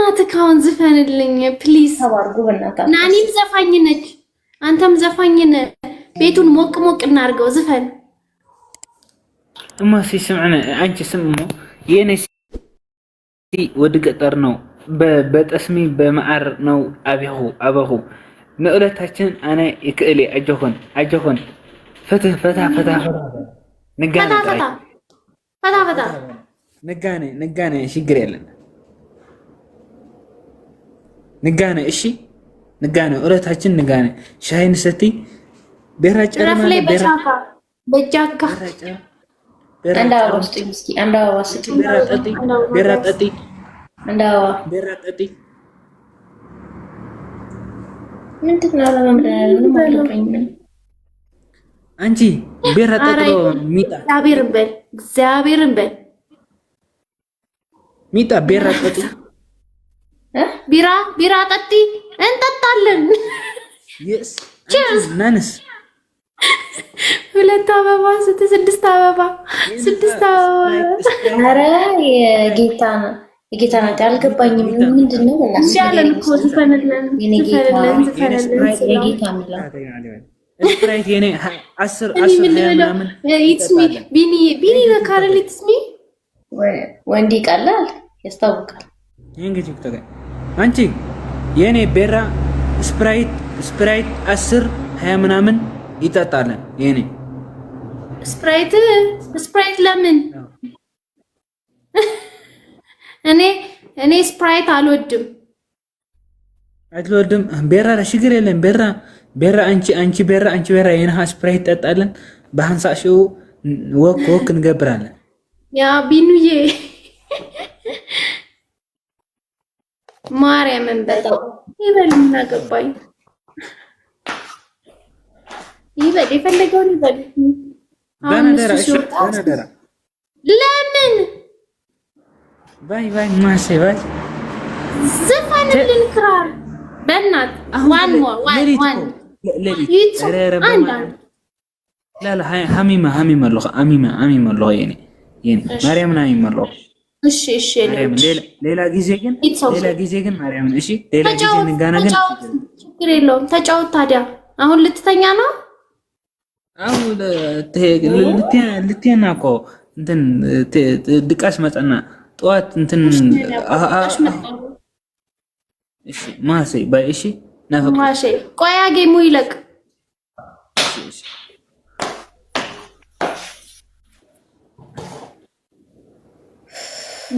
በእናትህ ካሁን ዝፈንልኝ ፕሊዝ። ናኒም ዘፋኝ ነች፣ አንተም ዘፋኝ ነህ። ቤቱን ሞቅ ሞቅ እናድርገው። ዝፈን እማ ሲስምዕነ አንቺ ስምሞ የኔ ወድ ገጠር ነው በጠስሚ በመዓር ነው አበኹ ንእለታችን አነ ይክእሊ አጀኹን ፍትህ ፈታ ንጋነ ችግር የለን ንጋነ እሺ ንጋነ እለታችን ንጋነ ሻይ ንሰቲ ቤራ ጨረማ በጃካ ቤራ ጠጢ አንቺ ቤራ ጠጥቶ ሚጣ እግዚአብሔርን በል ሚጣ ቤራ ጠጢ ቢራ ጠጢ እንጠጣለን። ናንስ 2 አበባ 6 አበባ 6 አበባ። ኧረ የጌታ ናት። አልገባኝም። ምንድነው? ያለን እኮ ዝፈንልን የጌታ ሚላ ስፕራይት የኔ 10 ምናምን ቢኒ ነካረል ኢትስ ሚ ወንዲ ቀላል ያስታውቃል። እንግዲህ ተገኝ አንቺ የኔ ቤራ ስፕራይት 10 20 ምናምን ይጠጣለን። የኔ ስፕራይት ለምን እኔ ስፕራይት አልወድም። ቤራ ችግር የለም። ቤራ አንቺ ቤራ የነሃ ስፕራይት ጠጣለን። በ50 ወክ እንገብራለን። ያ ቢኑዬ ማርያምን በጣም ይበል እናገባኝ ይበል የፈለገውን ይበል። በነደራ ለምን ባይ ማሴ ባይ ዘፈንልን ክራር በእናት ዋን لا حميمة اللغة أميمة اللغة يعني مريم حميمة اللغة እሺ ሌላ ጊዜ ግን ማርያም እሺ ሌላ ጊዜ ንጋና ግን ችግር የለውም። ተጫወት። ታዲያ አሁን ልትተኛ ነው? አሁን ልትተኛ እኮ እንትን ድቃስ መጣና ጠዋት እንትን እሺ ማሴ ባይ እሺ ናፈቅ ማሴ ቆያ ጌሙ ይለቅ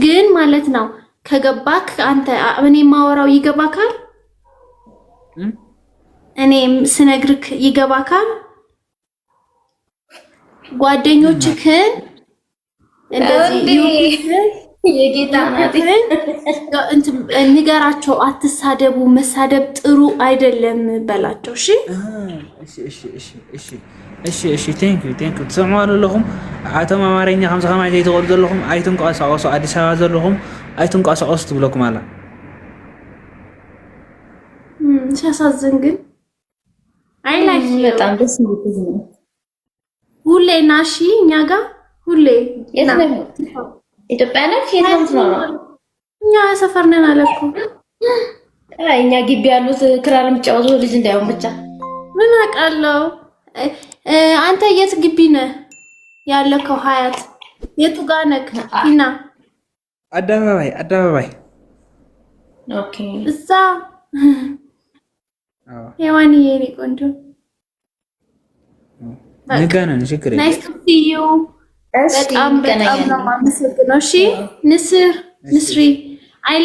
ግን ማለት ነው። ከገባክ አንተ እኔ ማወራው ይገባካል። እኔ ስነግርክ ይገባካል። ጓደኞችክን እንደዚህ የጌታ ናት ንገራቸው። አትሳደቡ፣ መሳደብ ጥሩ አይደለም በላቸው። እሺ ቴንክ ዩ ትሰምዑ ኣለኹም። ኣቶም ኣማርኛ ከምዚ ከማይ ዘይትቕሉ ዘለኹም ኣይትንቀሳቐሱ። ኣዲስ ኣበባ ዘለኹም ኣይትንቀሳቐሱ ትብለኩም ኣላ። ሲያሳዝን ግን አይላይ በጣም ደስ የሚል ነው። ሁሌ ናሺ እኛ ጋር ሁሌ ኢትዮጵያ ነህ? የት ነው? እኛ ሰፈር ነን አለኩ። እኛ ግቢ ያሉት ክራር የሚጫወቱ ልጅ እንዳይሆን ብቻ ምን አውቃለሁ። አንተ የት ግቢ ነህ ያለከው? ሀያት የቱ ጋር ነህ? እና አደባባይ ኦኬ። እዛ የዋኒ የኔ ቆንጆ ንጋነን ችግር ናይስ ቱ ሲ ዩ በጣም ነው የማመሰግነው። እሺ ንስሪ I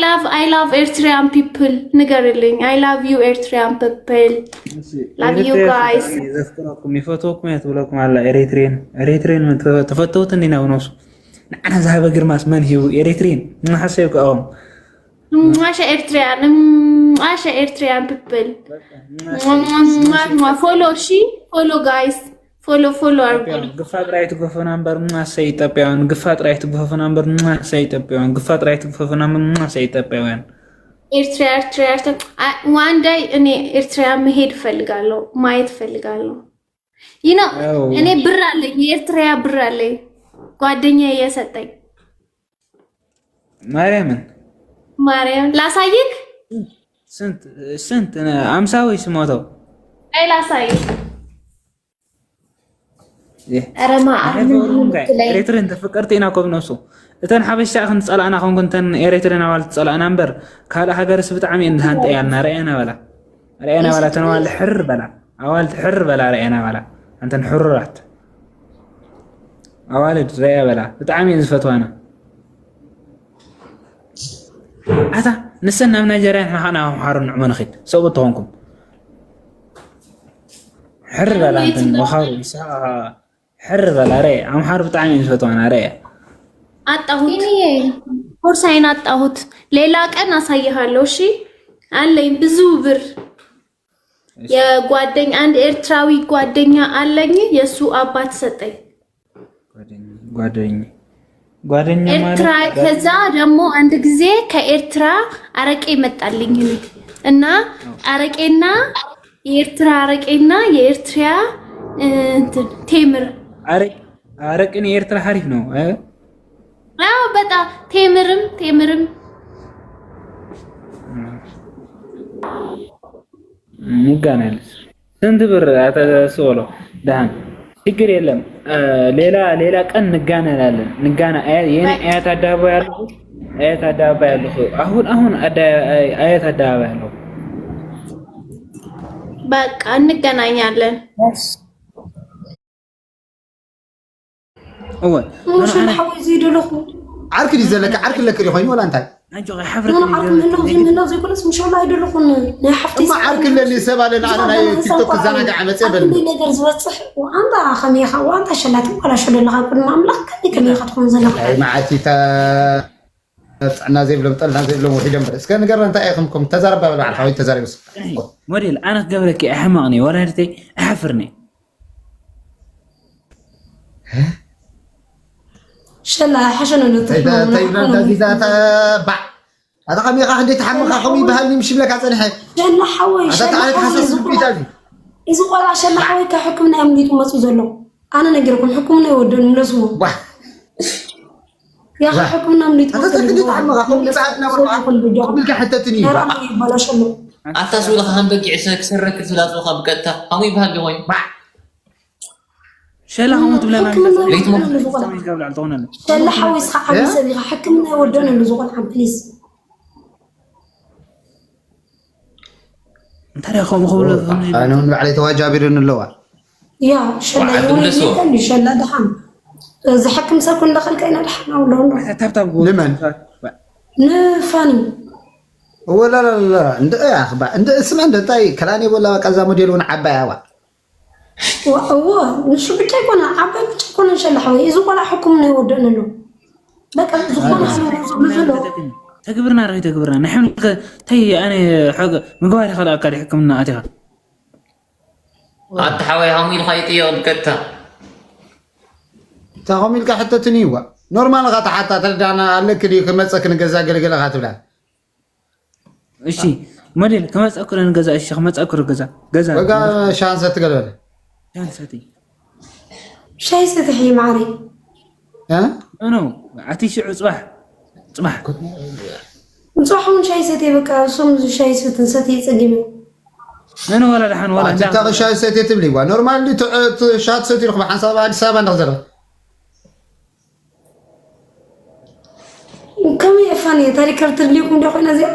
love Eritrean people ንገርልኝ። I love you Eritrean people. Love you guys. ዘፍቅራኩም ይፈቶኩም ያትብለኩም አላ ኤሪትሬን ተፈተውት እንዲና ወነሱ ንዓና ዛሃበ ግርማስ መን ሂቡ ኤሪትሬን ንሓሰብኩ አዎም ማሻ ኤርትሪያን people. Follow guys. ፎሎ አርጉ። ግፋት ራይት ጎፈና ነበር ማሰይ ኢትዮጵያውያን ግፋት ራይት ጎፈና ነበር ማሰይ ኢትዮጵያውያን ግፋት ራይት ጎፈና ነበር ማሰይ ኢትዮጵያውያን ኤርትራ ዋን ዳይ እኔ ኤርትራ መሄድ ፈልጋለሁ፣ ማየት ፈልጋለሁ። እኔ ብር አለኝ፣ የኤርትራ ብር አለኝ ጓደኛዬ የሰጠኝ ማርያምን ማርያም ላሳይክ ስንት 50 ወይስ ሞተው አይ ላሳይክ አረማ ኤሪትሬን ተፈቀርቴና ኮብነሱ እተን ሓበሻ ክንጸላእና ኮንኩንተን ኤሪትሬና ዋልት ጸላእና እምበር ካልእ ሃገርስ ብጣዕሚ እንሃንጠያልና ረአና በላ ተነዋል ሕር በላ ኣዋልት ሕር በላ ረአና በላ አንተን ሕሩራት ኣዋልድ ረአ በላ ብጣዕሚ ዝፈትዋና ኣታ ንሰን ናብ ናይጀርያ ንሓና ሓሩ ንዕሞ ንኺድ ሰብኡት ተኾንኩም ሕር በላ እንተን ወኻሩ ይስሓ ሕር በላ ረአ ኣምሓር ብጣዕሚ ዝፈትዋና ረአ አጣሁት ቦርሳዬን አጣሁት። ሌላ ቀን አሳይሃለሁ። እሺ አለኝ ብዙ ብር። የጓደኛ አንድ ኤርትራዊ ጓደኛ አለኝ። የሱ አባት ሰጠኝ። ጓደኛ ኤርትራ። ከዛ ደግሞ አንድ ጊዜ ከኤርትራ አረቄ መጣልኝ እና አረቄና የኤርትራ አረቄና የኤርትራ እንትን ቴምር አረቄን የኤርትራ ሐሪፍ ነው። አዎ በጣም ቴምርም ንጋናል ስንት ብር አተሰውሎ ዳን ችግር የለም። ሌላ ቀን ንጋናላለን። ንጋና የኔ አያት አዳባ ያለው አሁን አያት አዳባ ያለው በቃ እንገናኛለን። أنا حاول يزيدوا له عارك اللي زلك عارك لك اللي خوين ولا أنت؟ أنت حفرك أنا عارك من لغزي كل اسم إن شاء الله يدوا له يا حفتي ما عارك اللي سبب لنا على تيك توك زانا قاعد مسبب اللي نقدر زوج صح وأنت خميخة وأنت شلات ولا شو اللي غاكل مملك كني خدكم زلق ما عادي أنا زي بلو طلنا زي بلو وحيد بس كان نقرر أنت أخمكم تزارب بقى على حوالي تزارب بس موديل أنا قبلك أحمقني ولا هرتي أحفرني شلا حشن طيب ذات باع هذا قام يقع عندي تحمق اخوي بهالي مش لك عشان حي شلا حوي هذا تعرف حساس بيتاجي اذا قال عشان حوي كحكمنا امنيت ومسو زلو انا نغيركم حكمنا يودون نسمو يا اخي حكمنا امنيت هذا تقدر تحمق اخوي ساعتنا قبل حتى تني بلاش له أتصل خام بقي عشان كسرك ثلاث وخام بقتها قوي بهالي وين شلا هم تبلا ليت مو قبل عطونا شلا حوي صح حبيبي حكمنا يودون اللزوق عم بليز انت يا اخو مخول انا من علي تواجابيرن اللوا يا شلا يقول شلا دحم اذا حكم سكن دخل كاين دحم ولا تاب لمن نفاني ولا لا عند يا اخبا عند اسمع عند طاي كلاني ولا كذا موديلون عبايا هو نشو بتكون عبا بتكون ان شاء الله حوي اذا قال حكمنا يودون له بقى زخون تكبرنا نحن تي انا حق مقواري خلا قال حكمنا اتها حوي همي الخيطيه بقتها تاهم يلقى حتى تنيوا نورمال غا حتى تردانا لك لي كمصك نغزا غلغل غا تبلا እሺ ሞዴል ከመጻኩር እንገዛ እሺ ከመጻኩር ገዛ በቃ ሻንስ ተገለለ ሻንሰቲ شاي ستحي معري ها انا عتيش صباح نصحون شاي ستي بقى صوم شاي ستي صقيمه انا ولا دحن ولا انت شاي ستي تبلي نورمال شات ستي رخ بحساب ادي سبا نخزر كم يفاني تاريخ ترليكم دخلنا زي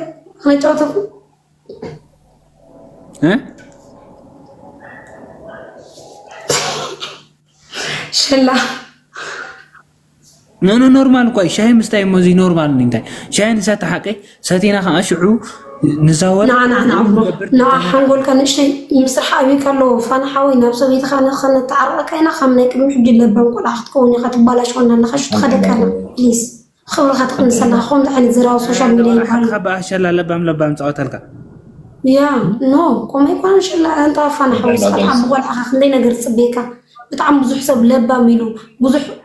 انا جاوتكم ها شلا نو نورمال كوي شاي مستاي موزي نورمال نينتاي شاي نسات حقي ساتينا خا اشعو نزاور نا حنقول كان شيء يمسح ابي كلو فانا حاوي نفسه بيت خلنا تعرق كاينا خمنك محجي لبن كل اختكوني خطبالاش قلنا نخش تخدك انا بليز خبر خاطر نسنا خون عن زراو سوشيال ميديا خبا شلا لبام تعوتلك يا نو كوم يكون شلا انت فانا حاوي صراحه بقول اخ خلينا نقر صبيكا بتعم بزح حساب لبا ميلو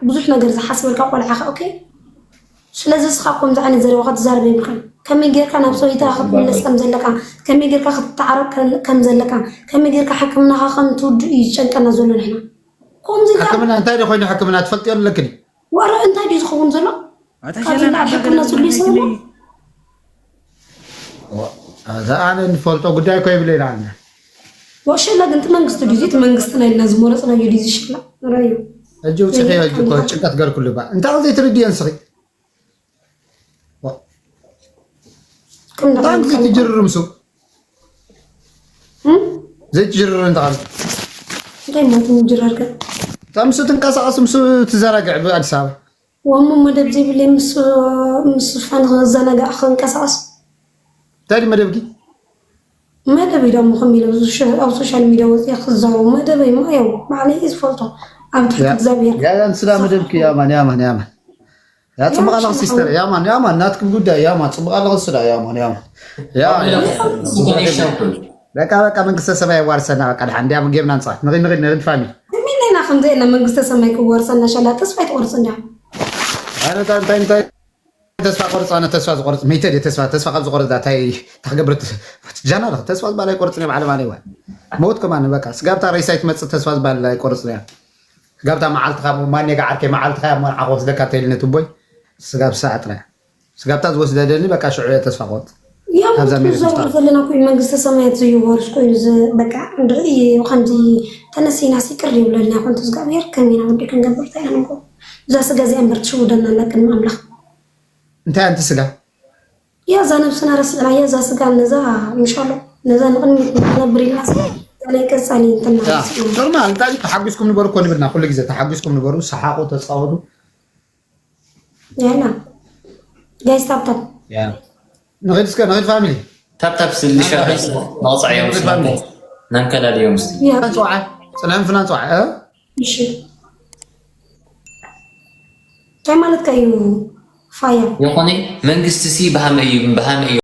بزح نقر حسب لك ولا اخ اوكي ስለዚህ ስኻኩም ዛዕኒ ዘረው ከተዛርበ ይብከን ከመይ ጌርካ ናብ ሰው ይታኸብ ምንስ ከም ዘለካ ከመይ ጌርካ ክትዓረብ ከም ዘለካ ከመይ ጌርካ ሕክምና ከም ትውድ ይጨንቀና ዘሎ ንሕና ከምዚ ሕክምና እንታይ ደ ኮይኑ ሕክምና ትፈልጥ የለክን ወራ እንታይ ደ ዝኸውን ዘሎ ኣታሸለና ሕክምና ዘሎ ይሰማ هذا أنا نفولتو قداي كوي بلينا واش لا انت منغست ديزيت منغستنا لازم ورصنا يديزي شلا رايو اجو صحي اجو ጭንቀት ገር ኩሉ ባ እንታ አውዜ ትርዲያን ሰሪ كنا ታንክ ትጅርምሱ زي تجرر انت قال دايما تجرر كده تمسو تنقصقص مسو تزرقع بأديس أبابا وهم مدب زي بلي مسو فان غزانا خنقصقص تاني مدبكي مدب يدوم خميلة أو سوشيال ميديا يخزعوا مدب ما يو ما عليه يسفلطوا عم تحت زبير يا انسلا مدبكي يا مان يا تبغى الله سيستر يا مان ناتكم قدا يا مان تبغى الله سلا يا مان بقى منقسته سماي وارسنا بقى الحين دام جبنا نصح نغير فامي مين هنا خمدنا منقسته سماي وارسنا شلا تسفيت ورسنا انا تاي تسفى قرص انا تسفى قرص ميتة تسفى قبض قرص ده تاي تحقبرت جنرال تسفى بالي قرصني على ماني وين موت كمان بقى سقابتا ريسايت مت تسفى بالي قرصني سقابتا معلت خام ماني قاعد كي معلت خام ما عقوس دكاتيل نتبوي سقاب ساعتنا سقابتا زوس ددني بقى شعويه تسفى قط يا مزور فلنا كل منقسته سمايت زيور كل بقى ندري وخمدي تنسينا سكري ولا كنت سقابير كمينا ودي كنقبر تاع نقول ذا سقا زي امبرت شو دنا لكن مملخ انت سقا يا زانب سنا رسنا يا ذا سقا نزا ان شاء الله نزا نبري الناس عليك سالي انت نورمال انت تحجزكم نبرو كون بدنا كل جزء تحجزكم نبرو صحاقو تصاودوا يلا جايز تاب يا نغير فاميلي تاب سلشة ناصع يوم سنة ننكل اليوم يا فلان صوعة سلام فلان صوعة ماشي كمالت كيو فاير يقولي منقست سي بهم أيوم